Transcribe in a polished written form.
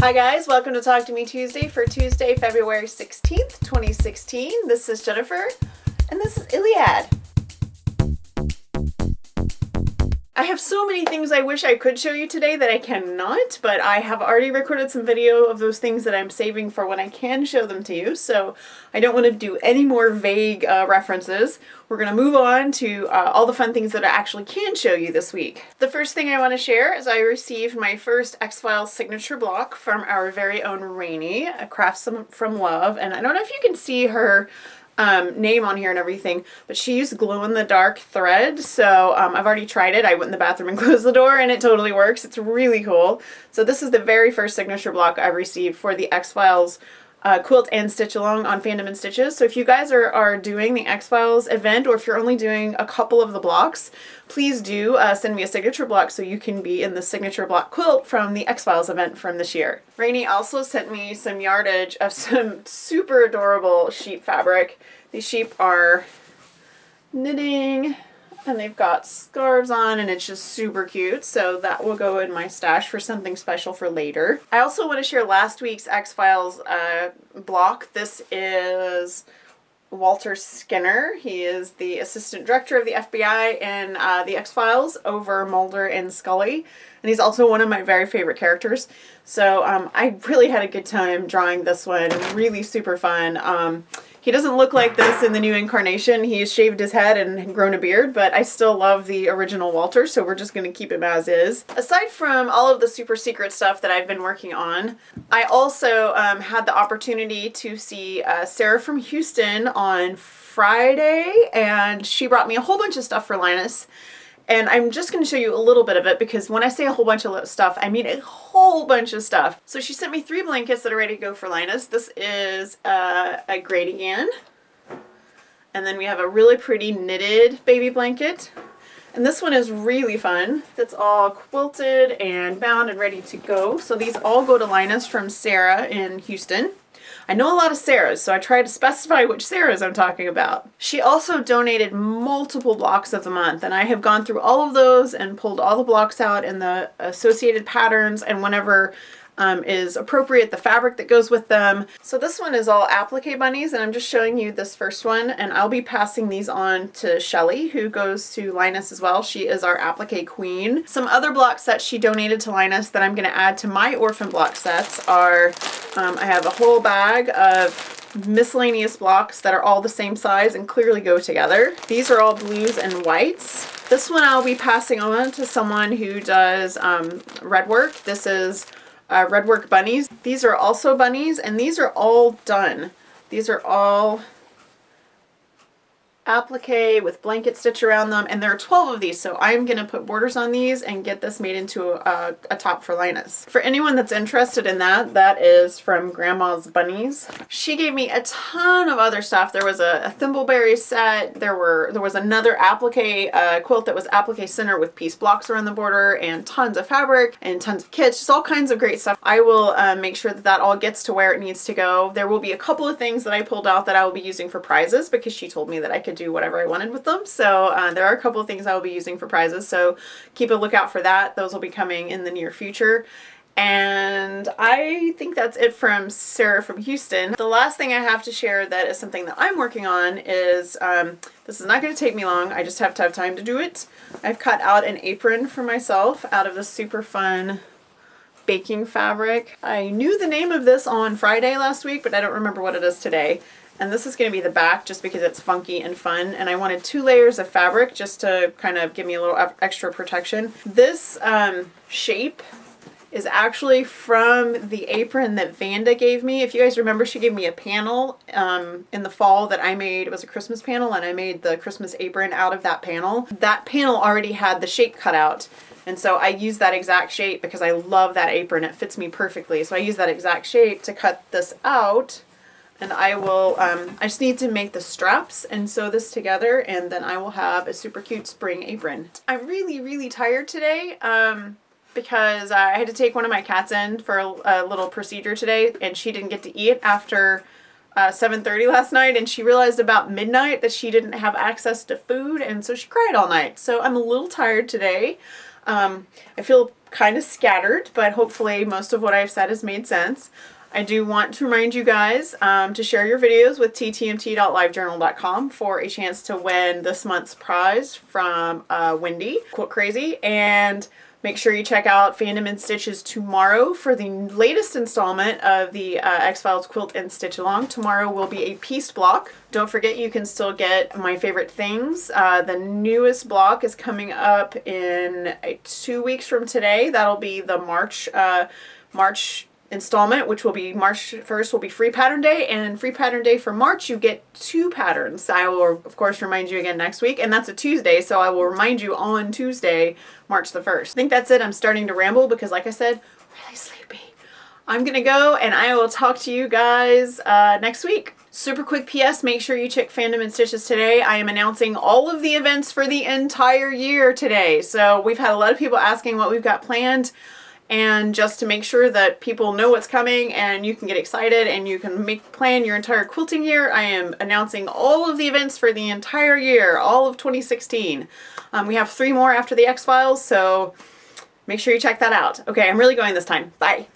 Hi guys, welcome to Talk to Me Tuesday for Tuesday, February 16th, 2016. This is Jennifer, and this is Iliad. I have so many things I wish I could show you today that I cannot, but I have already recorded some video of those things that I'm saving for when I can show them to you, so I don't want to do any more vague references. We're going to move on to all the fun things that I actually can show you this week. The first thing I want to share is I received my first X-Files signature block from our very own Rainey, Crafts from Love, and I don't know if you can see her name on here and everything, but she used glow-in-the-dark thread, so I've already tried it. I went in the bathroom and closed the door and it totally works. It's really cool. So this is the very first signature block I've received for the X-Files quilt and stitch along on Fandom and Stitches. So if you guys are doing the X-Files event, or if you're only doing a couple of the blocks, please do send me a signature block so you can be in the signature block quilt from the X-Files event from this year. Rainey also sent me some yardage of some super adorable sheep fabric. These sheep are knitting and they've got scarves on and it's just super cute, so that will go in my stash for something special for later. I also want to share last week's X-Files block. This is Walter Skinner. He is the assistant director of the FBI in the X-Files over Mulder and Scully, and he's also one of my very favorite characters. So I really had a good time drawing this one. Really super fun. He doesn't look like this in the new incarnation. He's shaved his head and grown a beard, but I still love the original Walter, so we're just going to keep him as is. Aside from all of the super secret stuff that I've been working on, I also had the opportunity to see Sarah from Houston on Friday, and she brought me a whole bunch of stuff for Linus. And I'm just going to show you a little bit of it, because when I say a whole bunch of stuff, I mean a whole bunch of stuff. So she sent me 3 blankets that are ready to go for Linus. This is a Gradigan. And then we have a really pretty knitted baby blanket. And this one is really fun. It's all quilted and bound and ready to go. So these all go to Linus from Sarah in Houston. I know a lot of Sarahs, so I try to specify which Sarahs I'm talking about. She also donated multiple blocks of the month, and I have gone through all of those and pulled all the blocks out and the associated patterns, and whenever is appropriate, the fabric that goes with them. So this one is all applique bunnies, and I'm just showing you this first one, and I'll be passing these on to Shelly, who goes to Linus as well. She is our applique queen. Some other block sets she donated to Linus that I'm going to add to my orphan block sets are, I have a whole bag of miscellaneous blocks that are all the same size and clearly go together. These are all blues and whites. This one I'll be passing on to someone who does red work. This is red work bunnies. These are also bunnies, and these are all done. These are all applique with blanket stitch around them, and there are 12 of these, so I'm going to put borders on these and get this made into a top for Linus. For anyone that's interested in that, that is from Grandma's Bunnies. She gave me a ton of other stuff. There was a thimbleberry set, there was another applique quilt that was applique center with piece blocks around the border, and tons of fabric and tons of kits, just all kinds of great stuff. I will make sure that that all gets to where it needs to go. There will be a couple of things that I pulled out that I will be using for prizes, because she told me that I could do whatever I wanted with them. So there are a couple of things I will be using for prizes, so keep a lookout for that. Those will be coming in the near future. And I think that's it from Sarah from Houston. The last thing I have to share that is something that I'm working on is, this is not going to take me long, I just have to have time to do it. I've cut out an apron for myself out of this super fun baking fabric. I knew the name of this on Friday last week, but I don't remember what it is today. And this is going to be the back just because it's funky and fun, and I wanted 2 layers of fabric just to kind of give me a little extra protection. This shape is actually from the apron that Vanda gave me. If you guys remember, she gave me a panel in the fall that I made. It was a Christmas panel, and I made the Christmas apron out of that panel. That panel already had the shape cut out, and so I used that exact shape because I love that apron. It fits me perfectly. So I used that exact shape to cut this out. And I will, I just need to make the straps and sew this together, and then I will have a super cute spring apron. I'm really, really tired today because I had to take one of my cats in for a little procedure today, and she didn't get to eat after 7:30 last night, and she realized about midnight that she didn't have access to food, and so she cried all night. So I'm a little tired today. I feel kind of scattered, but hopefully most of what I've said has made sense. I do want to remind you guys to share your videos with ttmt.livejournal.com for a chance to win this month's prize from Wendy, Quilt Crazy, and make sure you check out Fandom and Stitches tomorrow for the latest installment of the X-Files Quilt and Stitch Along. Tomorrow will be a piece block. Don't forget you can still get My Favorite Things. The newest block is coming up in 2 weeks from today. That'll be the March installment, which will be March 1st will be Free Pattern Day, and Free Pattern Day for March you get 2 patterns. I will of course remind you again next week, and that's a Tuesday, so I will remind you on Tuesday, March the 1st. I think that's it. I'm starting to ramble because like I said, really sleepy. I'm gonna go and I will talk to you guys next week. Super quick PS, make sure you check Fandom and Stitches today. I am announcing all of the events for the entire year today. So we've had a lot of people asking what we've got planned. And just to make sure that people know what's coming and you can get excited and you can plan your entire quilting year, I am announcing all of the events for the entire year, all of 2016. We have 3 more after the X-Files, so make sure you check that out. Okay, I'm really going this time. Bye.